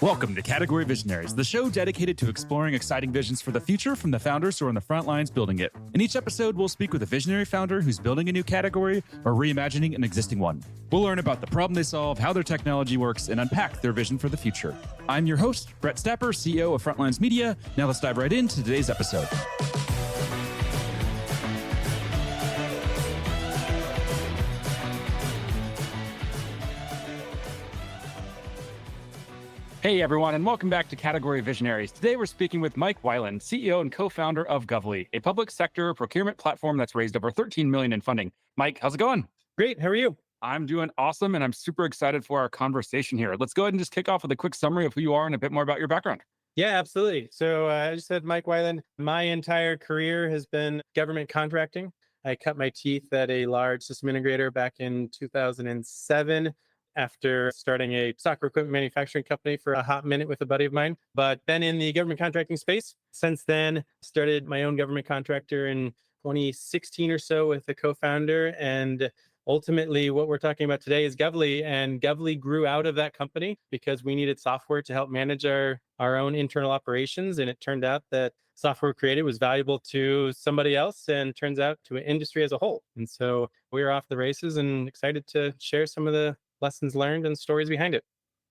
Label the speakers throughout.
Speaker 1: Welcome to Category Visionaries, the show dedicated to exploring exciting visions for the future from the founders who are on the front lines building it. In each episode, we'll speak with a visionary founder who's building a new category or reimagining an existing one. We'll learn about the problem they solve, how their technology works, and unpack their vision for the future. I'm your host, Brett Stapper, CEO of Frontlines Media. Now let's dive right into today's episode. Hey everyone, and welcome back to Category Visionaries. Today we're speaking with Mike Weiland, CEO and co-founder of Govly, a public sector procurement platform that's raised over $13 million in funding. Mike, how's it going?
Speaker 2: Great. How are you?
Speaker 1: I'm doing awesome, and I'm super excited for our conversation here. Let's go ahead and just kick off with a quick summary of who you are and a bit more about your background.
Speaker 2: Yeah, absolutely. So I just said Mike Weiland. My entire career has been government contracting. I cut my teeth at a large system integrator back in 2007. After starting a soccer equipment manufacturing company for a hot minute with a buddy of mine, but been in the government contracting space. Since then, started my own government contractor in 2016 or so with a co-founder. And ultimately, what we're talking about today is Govly. And Govly grew out of that company because we needed software to help manage our own internal operations. And it turned out that software created was valuable to somebody else and turns out to an industry as a whole. And so we're off the races and excited to share some of the lessons learned and stories behind it.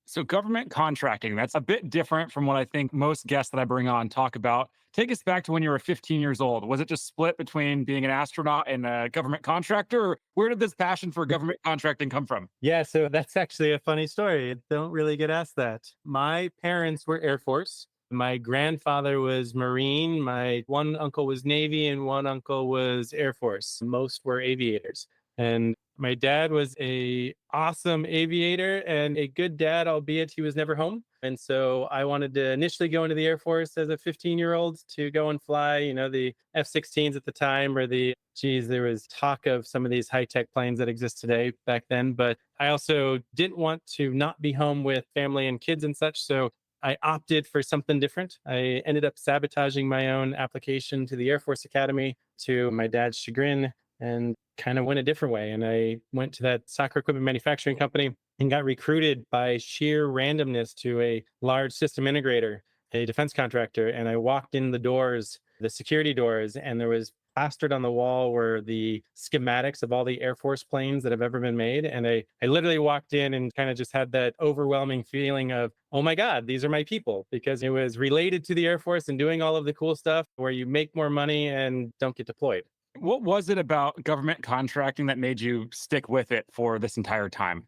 Speaker 1: So government contracting, that's a bit different from what I think most guests that I bring on talk about. Take us back to when you were 15 years old. Was it just split between being an astronaut and a government contractor? Or where did this passion for government contracting come from?
Speaker 2: Yeah, so that's actually a funny story. I don't really get asked that. My parents were Air Force. My grandfather was Marine. My one uncle was Navy and one uncle was Air Force. Most were aviators. And my dad was a awesome aviator and a good dad, albeit he was never home. And so I wanted to initially go into the Air Force as a 15-year-old to go and fly, the F-16s at the time, or there was talk of some of these high-tech planes that exist today back then. But I also didn't want to not be home with family and kids and such. So I opted for something different. I ended up sabotaging my own application to the Air Force Academy to my dad's chagrin and kind of went a different way. And I went to that soccer equipment manufacturing company and got recruited by sheer randomness to a large system integrator, a defense contractor. And I walked in the doors, the security doors, and there was plastered on the wall were the schematics of all the Air Force planes that have ever been made. And I literally walked in and kind of just had that overwhelming feeling of, oh my God, these are my people, because it was related to the Air Force and doing all of the cool stuff where you make more money and don't get deployed.
Speaker 1: What was it about government contracting that made you stick with it for this entire time?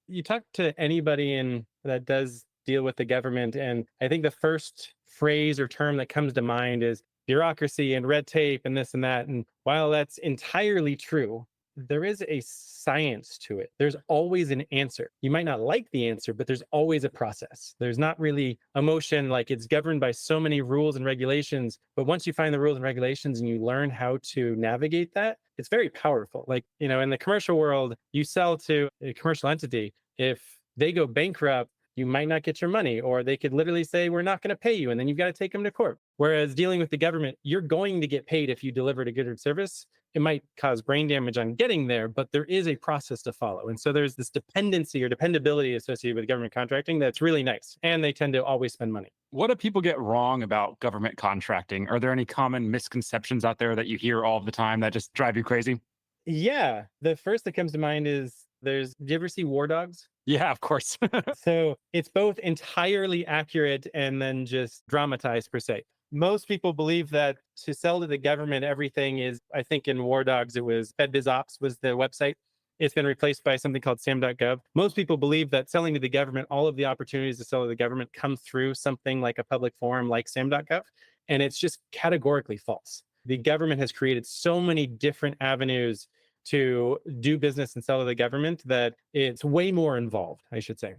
Speaker 2: You talk to anybody that does deal with the government, and I think the first phrase or term that comes to mind is bureaucracy and red tape and this and that. And while that's entirely true, there is a science to it. There's always an answer. You might not like the answer, but there's always a process. There's not really emotion, like it's governed by so many rules and regulations. But once you find the rules and regulations and you learn how to navigate that, it's very powerful. Like, in the commercial world, you sell to a commercial entity. If they go bankrupt, you might not get your money, or they could literally say, we're not going to pay you. And then you've got to take them to court. Whereas dealing with the government, you're going to get paid if you delivered a good service. It might cause brain damage on getting there, but there is a process to follow. And so there's this dependency or dependability associated with government contracting that's really nice. And they tend to always spend money.
Speaker 1: What do people get wrong about government contracting? Are there any common misconceptions out there that you hear all the time that just drive you crazy?
Speaker 2: Yeah. The first that comes to mind is do you ever see War Dogs?
Speaker 1: Yeah, of course.
Speaker 2: So it's both entirely accurate and then just dramatized per se. Most people believe that to sell to the government, everything is, I think in War Dogs, it was FedBizOps was the website. It's been replaced by something called Sam.gov. Most people believe that selling to the government, all of the opportunities to sell to the government come through something like a public forum like Sam.gov. And it's just categorically false. The government has created so many different avenues to do business and sell to the government that it's way more involved, I should say.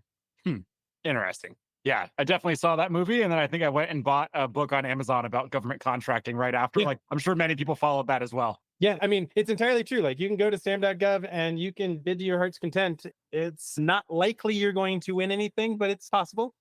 Speaker 1: Interesting. Yeah, I definitely saw that movie. And then I think I went and bought a book on Amazon about government contracting right after.
Speaker 2: Yeah.
Speaker 1: Like, I'm sure many people followed that as well.
Speaker 2: Yeah, I mean, it's entirely true. Like, you can go to Sam.gov and you can bid to your heart's content. It's not likely you're going to win anything, but it's possible.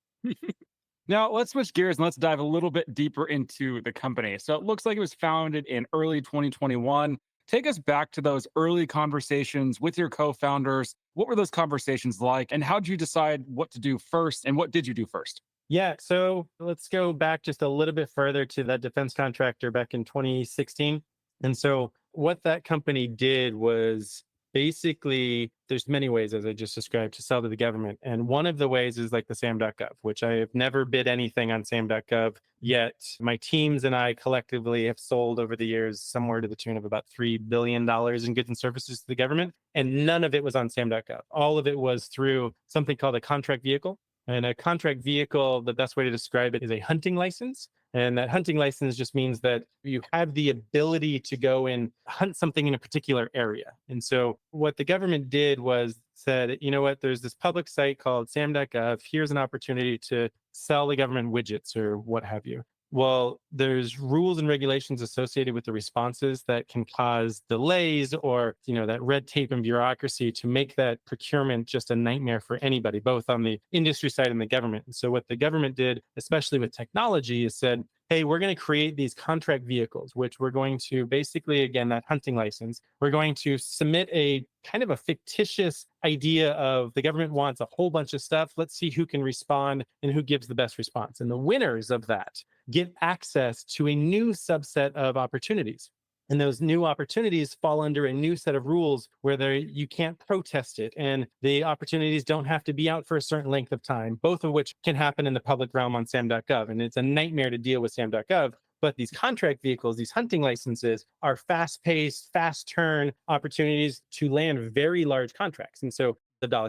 Speaker 1: Now, let's switch gears and let's dive a little bit deeper into the company. So it looks like it was founded in early 2021. Take us back to those early conversations with your co-founders. What were those conversations like, and how did you decide what to do first, and what did you do first?
Speaker 2: Yeah. So let's go back just a little bit further to that defense contractor back in 2016. And so what that company did was basically, there's many ways, as I just described, to sell to the government. And one of the ways is like the Sam.gov, which I have never bid anything on Sam.gov yet. My teams and I collectively have sold over the years somewhere to the tune of about $3 billion in goods and services to the government. And none of it was on Sam.gov. All of it was through something called a contract vehicle. And a contract vehicle, the best way to describe it is a hunting license. And that hunting license just means that you have the ability to go and hunt something in a particular area. And so what the government did was said, you know what, there's this public site called Sam.gov. Here's an opportunity to sell the government widgets or what have you. Well, there's rules and regulations associated with the responses that can cause delays or, that red tape and bureaucracy to make that procurement just a nightmare for anybody, both on the industry side and the government. And so what the government did, especially with technology, is said, hey, we're going to create these contract vehicles, which we're going to basically, again, that hunting license, we're going to submit a kind of a fictitious idea of the government wants a whole bunch of stuff. Let's see who can respond and who gives the best response. And the winners of that get access to a new subset of opportunities. And those new opportunities fall under a new set of rules where you can't protest it. And the opportunities don't have to be out for a certain length of time, both of which can happen in the public realm on Sam.gov. And it's a nightmare to deal with Sam.gov. But these contract vehicles, these hunting licenses, are fast-paced, fast-turn opportunities to land very large contracts. And so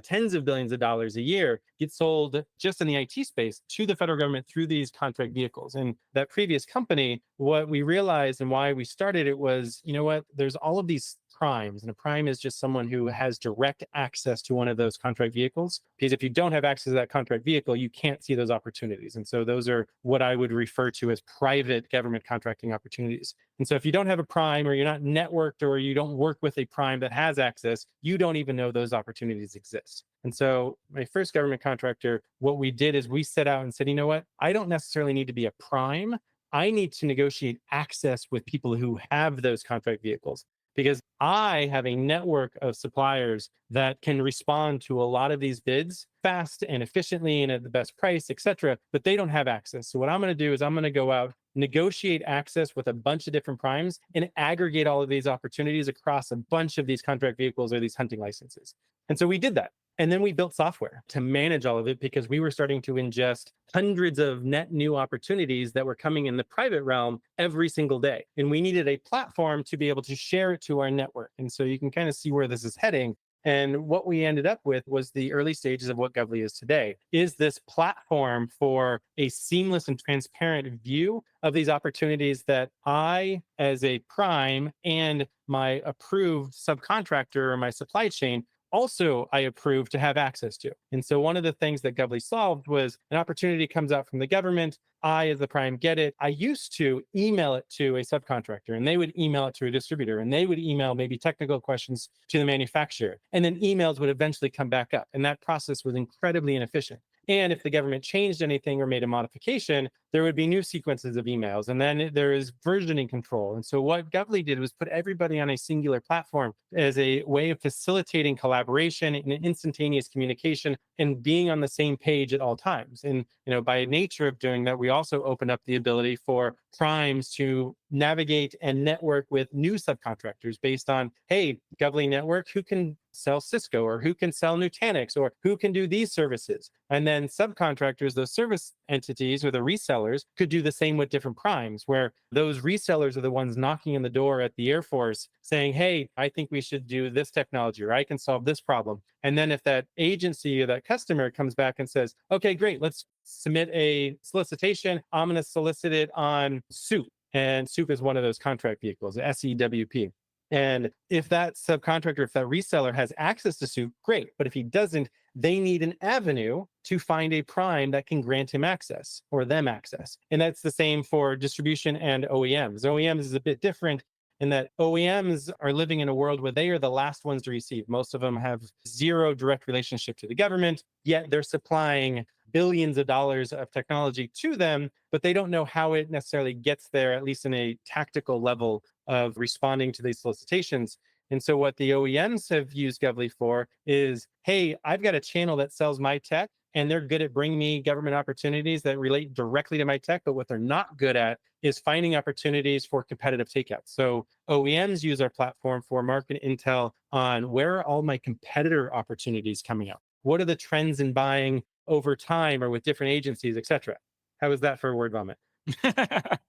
Speaker 2: tens of billions of dollars a year get sold just in the IT space to the federal government through these contract vehicles. And that previous company, what we realized and why we started it was, you know what, there's all of these primes, and a prime is just someone who has direct access to one of those contract vehicles. Because if you don't have access to that contract vehicle, you can't see those opportunities. And so those are what I would refer to as private government contracting opportunities. And so if you don't have a prime, or you're not networked, or you don't work with a prime that has access, you don't even know those opportunities exist. And so my first government contractor, what we did is we set out and said, you know what, I don't necessarily need to be a prime. I need to negotiate access with people who have those contract vehicles, because I have a network of suppliers that can respond to a lot of these bids fast and efficiently and at the best price, et cetera, but they don't have access. So what I'm going to do is I'm going to go out, negotiate access with a bunch of different primes, and aggregate all of these opportunities across a bunch of these contract vehicles or these hunting licenses. And so we did that. And then we built software to manage all of it, because we were starting to ingest hundreds of net new opportunities that were coming in the private realm every single day. And we needed a platform to be able to share it to our network. And so you can kind of see where this is heading. And what we ended up with was the early stages of what Govly is today, is this platform for a seamless and transparent view of these opportunities that I, as a prime, and my approved subcontractor or my supply chain, also I approve to have access to. And so one of the things that Govly solved was an opportunity comes out from the government. I, as the prime, get it. I used to email it to a subcontractor, and they would email it to a distributor, and they would email maybe technical questions to the manufacturer. And then emails would eventually come back up. And that process was incredibly inefficient. And if the government changed anything or made a modification, there would be new sequences of emails. And then there is versioning control. And so what Govly did was put everybody on a singular platform as a way of facilitating collaboration and instantaneous communication and being on the same page at all times. And, by nature of doing that, we also opened up the ability for primes to navigate and network with new subcontractors based on, hey, Govly network, who can sell Cisco, or who can sell Nutanix, or who can do these services. And then subcontractors, those service entities or the resellers, could do the same with different primes, where those resellers are the ones knocking on the door at the Air Force saying, hey, I think we should do this technology, or I can solve this problem. And then if that agency or that customer comes back and says, okay, great, let's submit a solicitation. I'm going to solicit it on SOUP. And SOUP is one of those contract vehicles, SEWP. And if that subcontractor, if that reseller has access to SOUP, great. But if he doesn't, they need an avenue to find a prime that can grant him access or them access. And that's the same for distribution and OEMs. OEMs is a bit different in that OEMs are living in a world where they are the last ones to receive. Most of them have zero direct relationship to the government, yet they're supplying billions of dollars of technology to them, but they don't know how it necessarily gets there, at least in a tactical level of responding to these solicitations. And so what the OEMs have used Govly for is, hey, I've got a channel that sells my tech and they're good at bringing me government opportunities that relate directly to my tech. But what they're not good at is finding opportunities for competitive takeouts. So OEMs use our platform for market intel on where are all my competitor opportunities coming up? What are the trends in buying over time or with different agencies, et cetera? How was that for a word vomit?
Speaker 3: That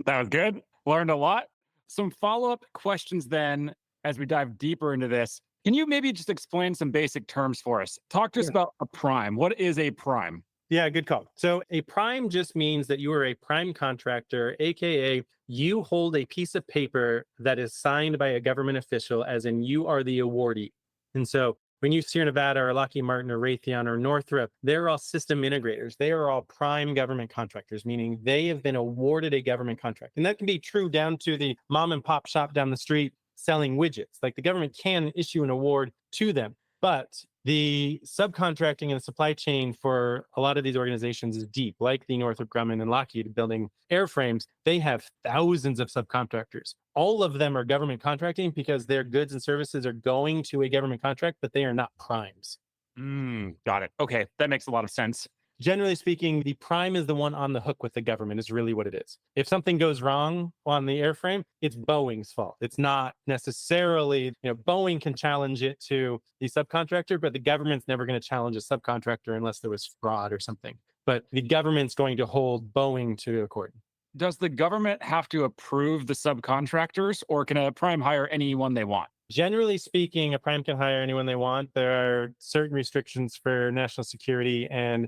Speaker 3: was good. Learned a lot. Some follow-up questions then as we dive deeper into this. Can you maybe just explain some basic terms for us? Talk to us about a prime. What is a prime?
Speaker 2: Yeah, good call. So a prime just means that you are a prime contractor, AKA you hold a piece of paper that is signed by a government official, as in you are the awardee. And so when you Sierra Nevada or Lockheed Martin or Raytheon or Northrop, they're all system integrators. They are all prime government contractors, meaning they have been awarded a government contract. And that can be true down to the mom and pop shop down the street selling widgets. Like the government can issue an award to them. But the subcontracting and the supply chain for a lot of these organizations is deep, like the Northrop Grumman and Lockheed building airframes. They have thousands of subcontractors. All of them are government contracting because their goods and services are going to a government contract, but they are not primes.
Speaker 3: Got it. Okay, that makes a lot of sense.
Speaker 2: Generally speaking, the prime is the one on the hook with the government is really what it is. If something goes wrong on the airframe, it's Boeing's fault. It's not necessarily, Boeing can challenge it to the subcontractor, but the government's never going to challenge a subcontractor unless there was fraud or something. But the government's going to hold Boeing to a court.
Speaker 3: Does the government have to approve the subcontractors, or can a prime hire anyone they want?
Speaker 2: Generally speaking, a prime can hire anyone they want. There are certain restrictions for national security and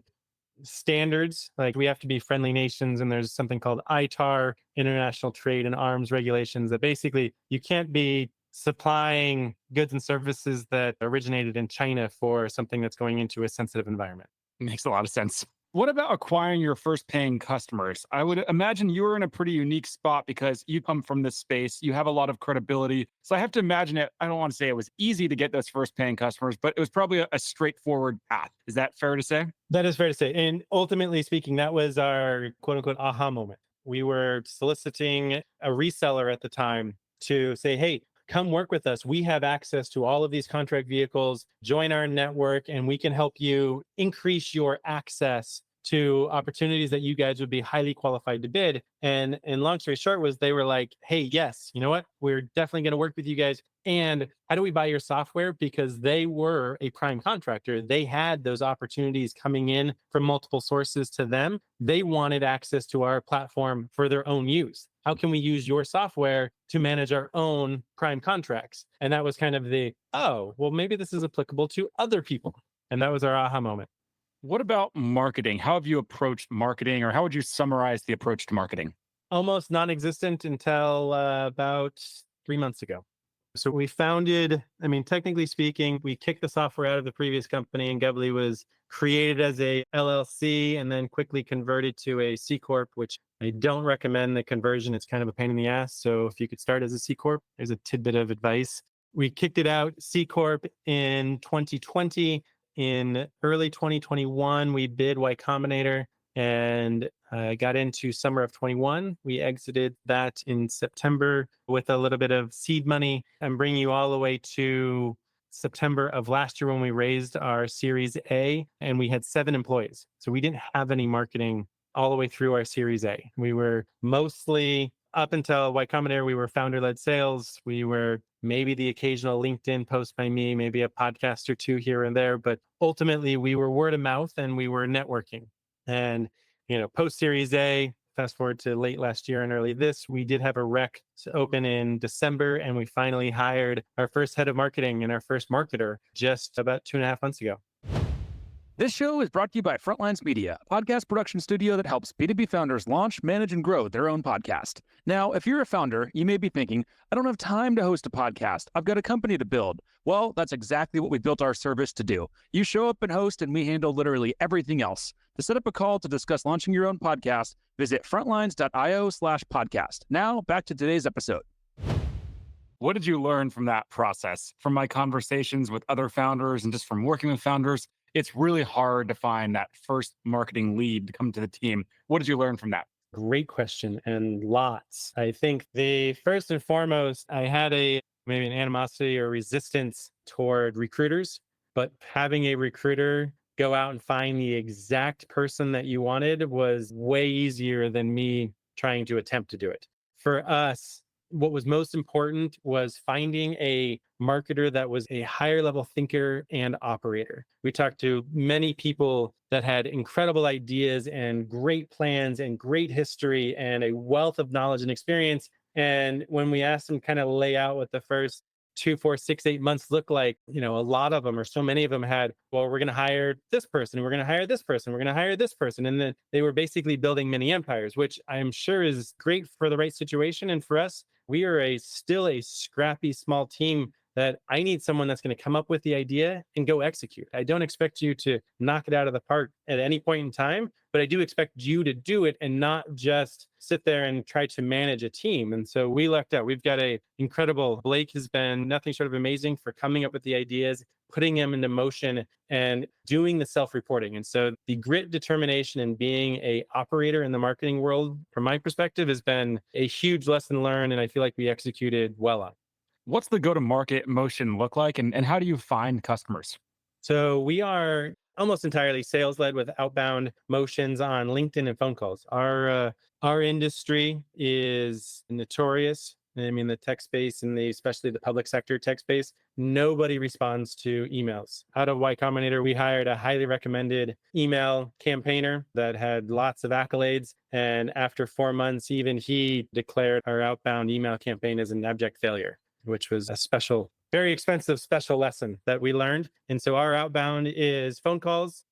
Speaker 2: standards, like we have to be friendly nations, and there's something called ITAR, International Trade and Arms Regulations, that basically you can't be supplying goods and services that originated in China for something that's going into a sensitive environment.
Speaker 3: Makes a lot of sense. What about acquiring your first paying customers? I would imagine you were in a pretty unique spot because you come from this space. You have a lot of credibility. So I have to imagine it. I don't want to say it was easy to get those first paying customers, but it was probably a straightforward path. Is that fair to say?
Speaker 2: That is fair to say. And ultimately speaking, that was our quote unquote aha moment. We were soliciting a reseller at the time to say, hey, come work with us. We have access to all of these contract vehicles, join our network, and we can help you increase your access to opportunities that you guys would be highly qualified to bid. And long story short was they were like, hey, yes, you know what? We're definitely going to work with you guys. And how do we buy your software? Because they were a prime contractor. They had those opportunities coming in from multiple sources to them. They wanted access to our platform for their own use. How can we use your software to manage our own prime contracts? And that was kind of well, maybe this is applicable to other people. And that was our aha moment.
Speaker 3: What about marketing? How have you approached marketing, or how would you summarize the approach to marketing?
Speaker 2: Almost non-existent until about 3 months ago. So we founded, technically speaking, we kicked the software out of the previous company, and Govly was created as a LLC and then quickly converted to a C Corp, which I don't recommend the conversion. It's kind of a pain in the ass. So if you could start as a C Corp, there's a tidbit of advice. We kicked it out C Corp in 2020. In early 2021, we bid Y Combinator and got into summer of 21. We exited that in September with a little bit of seed money. I'm bringing you all the way to September of last year when we raised our Series A, and we had 7 employees. So we didn't have any marketing all the way through our Series A. We were mostly, up until Y Combinator, we were founder-led sales. We were maybe the occasional LinkedIn post by me, maybe a podcast or 2 here and there. But ultimately, we were word of mouth and we were networking. And, post Series A, fast forward to late last year and early this, we did have a rec open in December, and we finally hired our first head of marketing and our first marketer just about 2.5 months ago.
Speaker 1: This show is brought to you by Frontlines Media, a podcast production studio that helps B2B founders launch, manage, and grow their own podcast. Now, if you're a founder, you may be thinking, I don't have time to host a podcast. I've got a company to build. Well, that's exactly what we built our service to do. You show up and host, and we handle literally everything else. To set up a call to discuss launching your own podcast, visit frontlines.io/podcast. Now, back to today's episode.
Speaker 3: What did you learn from that process? From my conversations with other founders and just from working with founders, it's really hard to find that first marketing lead to come to the team. What did you learn from that?
Speaker 2: Great question, and lots. I think the first and foremost, I had maybe an animosity or resistance toward recruiters, but having a recruiter go out and find the exact person that you wanted was way easier than me trying to attempt to do it. For us, what was most important was finding a marketer that was a higher level thinker and operator. We talked to many people that had incredible ideas and great plans and great history and a wealth of knowledge and experience. And when we asked them kind of lay out what the first 2, 4, 6, 8 months look like, a lot of them or so many of them had, well, we're going to hire this person, we're going to hire this person, we're going to hire this person. And then they were basically building mini empires, which I'm sure is great for the right situation. And for us, we are still a scrappy small team that I need someone that's going to come up with the idea and go execute. I don't expect you to knock it out of the park at any point in time, but I do expect you to do it and not just sit there and try to manage a team. And so we lucked out. We've got Blake has been nothing short of amazing for coming up with the ideas, putting them into motion and doing the self-reporting. And so the grit, determination, and being a operator in the marketing world, from my perspective, has been a huge lesson learned. And I feel like we executed well on.
Speaker 3: What's the go-to-market motion look like, and how do you find customers?
Speaker 2: So we are almost entirely sales led with outbound motions on LinkedIn and phone calls. Our industry is notorious. I mean, the tech space and especially the public sector tech space, nobody responds to emails. Out of Y Combinator, we hired a highly recommended email campaigner that had lots of accolades. And after 4 months, even he declared our outbound email campaign as an abject failure, which was a very expensive special lesson that we learned. And so our outbound is phone calls,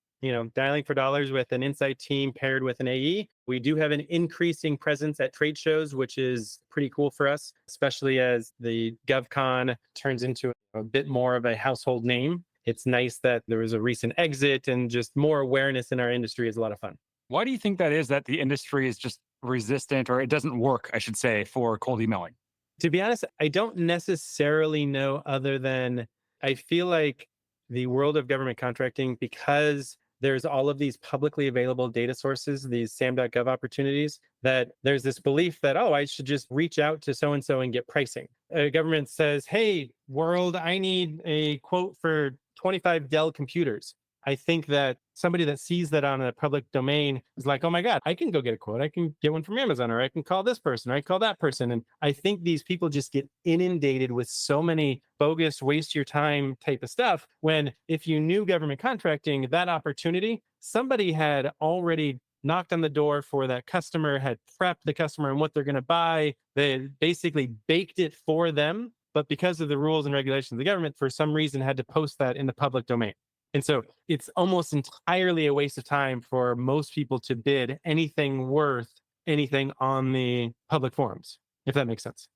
Speaker 2: dialing for dollars with an insight team paired with an AE. We do have an increasing presence at trade shows, which is pretty cool for us, especially as the GovCon turns into a bit more of a household name. It's nice that there was a recent exit, and just more awareness in our industry is a lot of fun.
Speaker 3: Why do you think that is, that the industry is just resistant, or it doesn't work, I should say, for cold emailing?
Speaker 2: To be honest, I don't necessarily know, other than I feel like the world of government contracting, because there's all of these publicly available data sources, these Sam.gov opportunities, that there's this belief that, oh, I should just reach out to so-and-so and get pricing. Government says, hey, world, I need a quote for 25 Dell computers. I think that somebody that sees that on a public domain is like, oh my God, I can go get a quote. I can get one from Amazon, or I can call this person, or I call that person. And I think these people just get inundated with so many bogus, waste your time type of stuff. When if you knew government contracting, that opportunity, somebody had already knocked on the door for that customer, had prepped the customer and what they're going to buy. They basically baked it for them. But because of the rules and regulations, the government, for some reason, had to post that in the public domain. And so it's almost entirely a waste of time for most people to bid anything worth anything on the public forums, if that makes sense.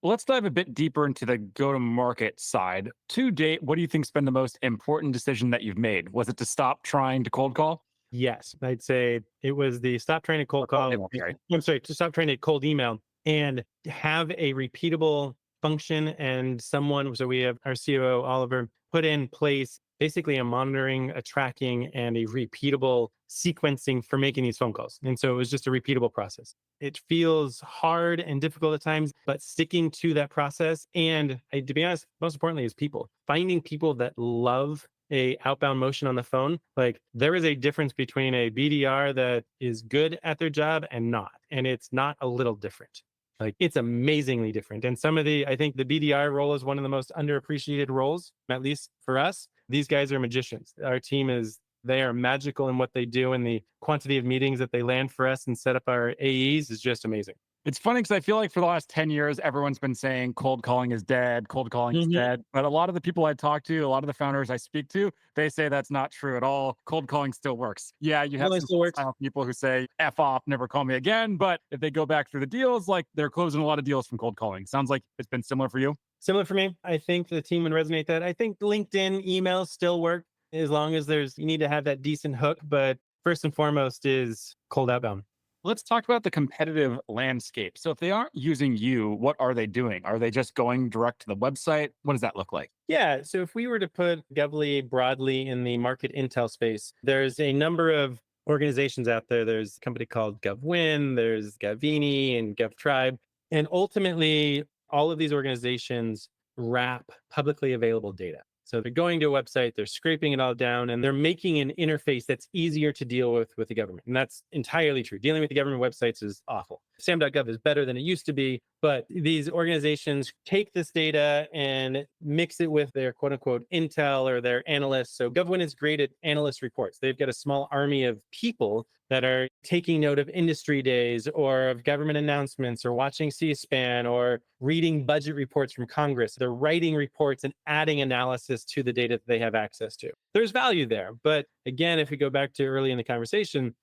Speaker 3: Let's dive a bit deeper into the go-to-market side. To date, what do you think's been the most important decision that you've made? Was it to stop trying to cold call?
Speaker 2: Yes, I'd say it was the stop trying to cold call. I'm sorry, to stop trying to cold email and have a repeatable function and someone. So we have our COO, Oliver, put in place basically a monitoring, a tracking, and a repeatable sequencing for making these phone calls. And so it was just a repeatable process. It feels hard and difficult at times, but sticking to that process. And to be honest, most importantly, is people. Finding people that love a outbound motion on the phone. Like, there is a difference between a BDR that is good at their job and not. And it's not a little different. Like, it's amazingly different. And I think the BDR role is one of the most underappreciated roles, at least for us. These guys are magicians. Our team they are magical in what they do, and the quantity of meetings that they land for us and set up our AEs is just amazing.
Speaker 3: It's funny because I feel like for the last 10 years, everyone's been saying cold calling is dead, cold calling is dead. But a lot of the people I talk to, a lot of the founders I speak to, they say that's not true at all. Cold calling still works. Yeah, you have some people who say, F off, never call me again. But if they go back through the deals, like, they're closing a lot of deals from cold calling. Sounds like it's been similar for you.
Speaker 2: Similar for me. I think the team would resonate that. I think LinkedIn emails still work as long as you need to have that decent hook. But first and foremost is cold outbound.
Speaker 3: Let's talk about the competitive landscape. So if they aren't using you, what are they doing? Are they just going direct to the website? What does that look like?
Speaker 2: Yeah. So if we were to put Govly broadly in the market intel space, there's a number of organizations out there. There's a company called GovWin, there's Gavini and GovTribe. And ultimately, all of these organizations wrap publicly available data. So they're going to a website, they're scraping it all down, and they're making an interface that's easier to deal with the government. And that's entirely true. Dealing with the government websites is awful. Sam.gov is better than it used to be, but these organizations take this data and mix it with their quote unquote intel or their analysts. So GovWin is great at analyst reports. They've got a small army of people that are taking note of industry days or of government announcements or watching C-SPAN or reading budget reports from Congress. They're writing reports and adding analysis to the data that they have access to. There's value there. But again, if we go back to early in the conversation,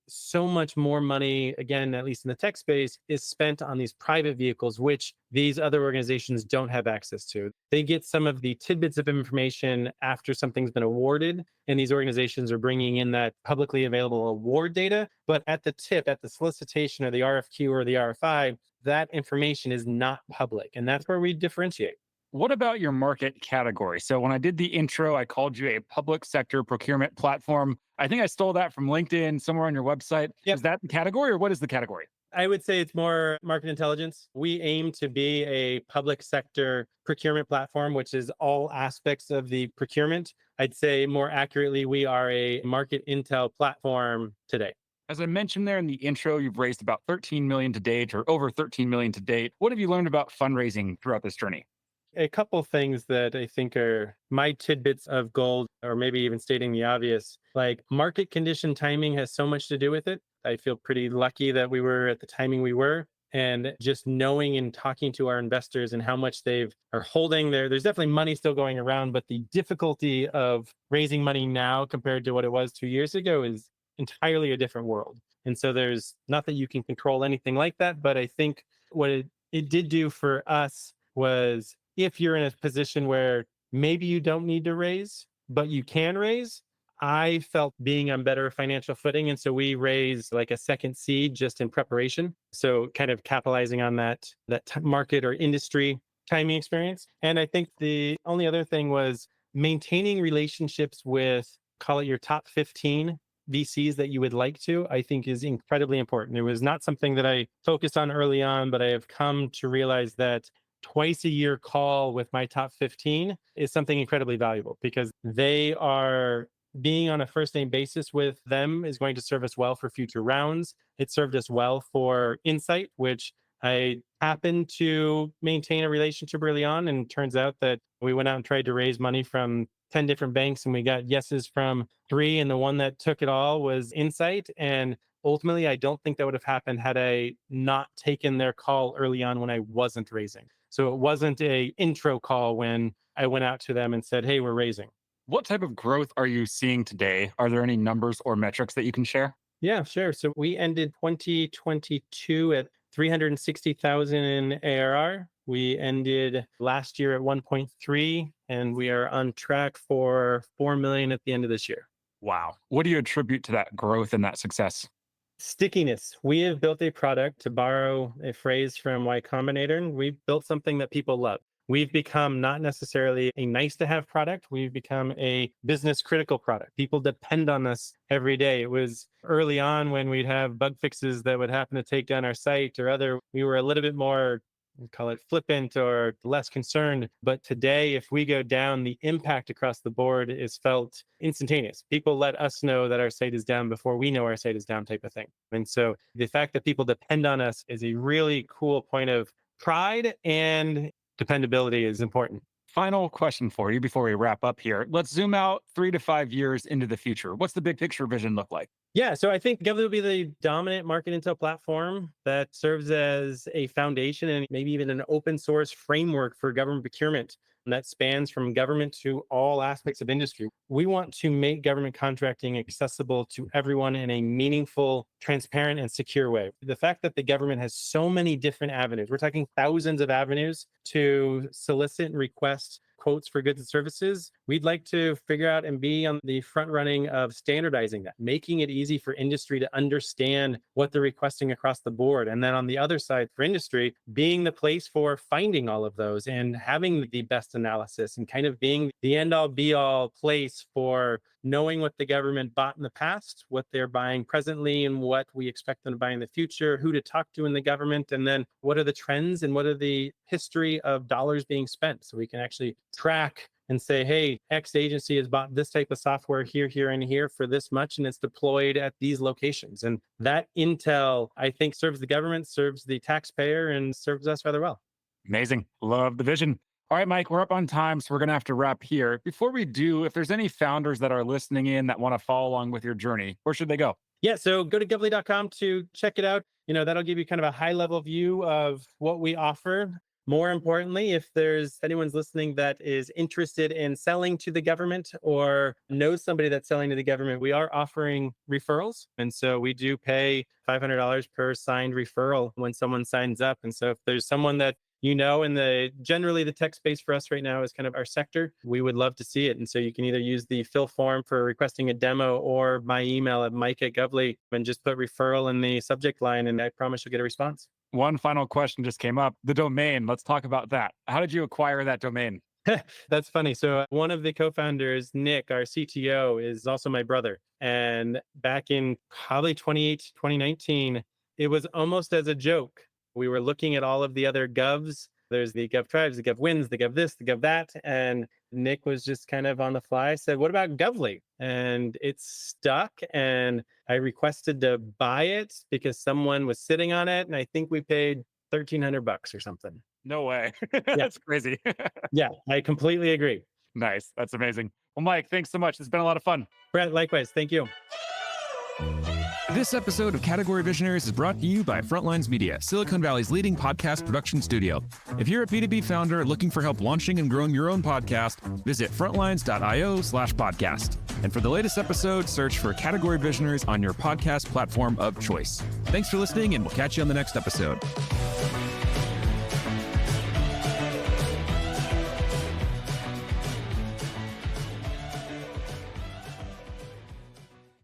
Speaker 2: so much more money, again, at least in the tech space, is spent on these private vehicles, which these other organizations don't have access to. They get some of the tidbits of information after something's been awarded, and these organizations are bringing in that publicly available award data. But at the tip, at the solicitation or the RFQ or the RFI, that information is not public. And that's where we differentiate.
Speaker 3: What about your market category? So when I did the intro, I called you a public sector procurement platform. I think I stole that from LinkedIn, somewhere on your website.
Speaker 2: Yep.
Speaker 3: Is that the category or what is the category?
Speaker 2: I would say it's more market intelligence. We aim to be a public sector procurement platform, which is all aspects of the procurement. I'd say more accurately, we are a market intel platform today.
Speaker 3: As I mentioned there in the intro, you've raised about 13 million to date or over 13 million to date. What have you learned about fundraising throughout this journey?
Speaker 2: A couple things that I think are my tidbits of gold, or maybe even stating the obvious, like market condition timing has so much to do with it. I feel pretty lucky that we were at the timing we were. And just knowing and talking to our investors and how much are holding there's definitely money still going around, but the difficulty of raising money now compared to what it was 2 years ago is entirely a different world. And so there's not that you can control anything like that, but I think what it did do for us was, if you're in a position where maybe you don't need to raise, but you can raise, I felt being on better financial footing. And so we raised like a second seed just in preparation. So kind of capitalizing on that market or industry timing experience. And I think the only other thing was maintaining relationships with, call it your top 15 VCs that you would like to, I think is incredibly important. It was not something that I focused on early on, but I have come to realize that twice a year call with my top 15 is something incredibly valuable, because they are being on a first name basis with them is going to serve us well for future rounds. It served us well for Insight, which I happened to maintain a relationship early on. And it turns out that we went out and tried to raise money from 10 different banks and we got yeses from 3. And the one that took it all was Insight. And ultimately, I don't think that would have happened had I not taken their call early on when I wasn't raising. So it wasn't a intro call when I went out to them and said, hey, we're raising.
Speaker 3: What type of growth are you seeing today? Are there any numbers or metrics that you can share?
Speaker 2: Yeah, sure. So we ended 2022 at 360,000 in ARR. We ended last year at 1.3, and we are on track for 4 million at the end of this year.
Speaker 3: Wow. What do you attribute to that growth and that success?
Speaker 2: Stickiness. We have built a product, to borrow a phrase from Y Combinator. We've built something that people love. We've become not necessarily a nice to have product. We've become a business critical product. People depend on us every day. It was early on when we'd have bug fixes that would happen to take down our site or other, we were a little bit more, call it flippant or less concerned. But today, if we go down, the impact across the board is felt instantaneous. People let us know that our site is down before we know our site is down, type of thing. And so the fact that people depend on us is a really cool point of pride, and dependability is important.
Speaker 3: Final question for you before we wrap up here. Let's zoom out 3 to 5 years into the future. What's the big picture vision look like?
Speaker 2: Yeah, so I think Govly will be the dominant market intel platform that serves as a foundation and maybe even an open source framework for government procurement that spans from government to all aspects of industry. We want to make government contracting accessible to everyone in a meaningful, transparent, and secure way. The fact that the government has so many different avenues, we're talking thousands of avenues to solicit and request quotes for goods and services. We'd like to figure out and be on the front running of standardizing that, making it easy for industry to understand what they're requesting across the board. And then on the other side for industry, being the place for finding all of those and having the best analysis and kind of being the end all be all place for knowing what the government bought in the past, what they're buying presently, and what we expect them to buy in the future, who to talk to in the government, and then what are the trends and what are the history of dollars being spent. So we can actually track and say, hey, X agency has bought this type of software here, and here for this much, and it's deployed at these locations. And that intel, I think, serves the government, serves the taxpayer, and serves us rather well.
Speaker 3: Amazing. Love the vision. All right, Mike, we're up on time, so we're going to have to wrap here. Before we do, if there's any founders that are listening in that want to follow along with your journey, where should they go?
Speaker 2: Yeah, so go to govly.com to check it out. That'll give you kind of a high level view of what we offer. More importantly, if there's anyone's listening that is interested in selling to the government or knows somebody that's selling to the government, we are offering referrals. And so we do pay $500 per signed referral when someone signs up. And so if there's someone that and generally the tech space for us right now is kind of our sector, we would love to see it. And so you can either use the fill form for requesting a demo or my email at Mike@Govly and just put referral in the subject line, and I promise you'll get a response.
Speaker 3: One final question just came up. The domain, let's talk about that. How did you acquire that domain?
Speaker 2: That's funny. So one of the co-founders, Nick, our CTO, is also my brother. And back in probably 2019, it was almost as a joke. We were looking at all of the other govs. There's the Gov Tribes, the Gov Wins, the Gov this, the Gov that. And Nick was just kind of on the fly, said, what about Govly? And it stuck. And I requested to buy it because someone was sitting on it. And I think we paid $1,300 or something.
Speaker 3: No way. That's crazy.
Speaker 2: Yeah, I completely agree.
Speaker 3: Nice. That's amazing. Well, Mike, thanks so much. It's been a lot of fun.
Speaker 2: Brett, likewise. Thank you.
Speaker 1: This episode of Category Visionaries is brought to you by Frontlines Media, Silicon Valley's leading podcast production studio. If you're a B2B founder looking for help launching and growing your own podcast, visit frontlines.io/podcast. And for the latest episode, search for Category Visionaries on your podcast platform of choice. Thanks for listening, and we'll catch you on the next episode.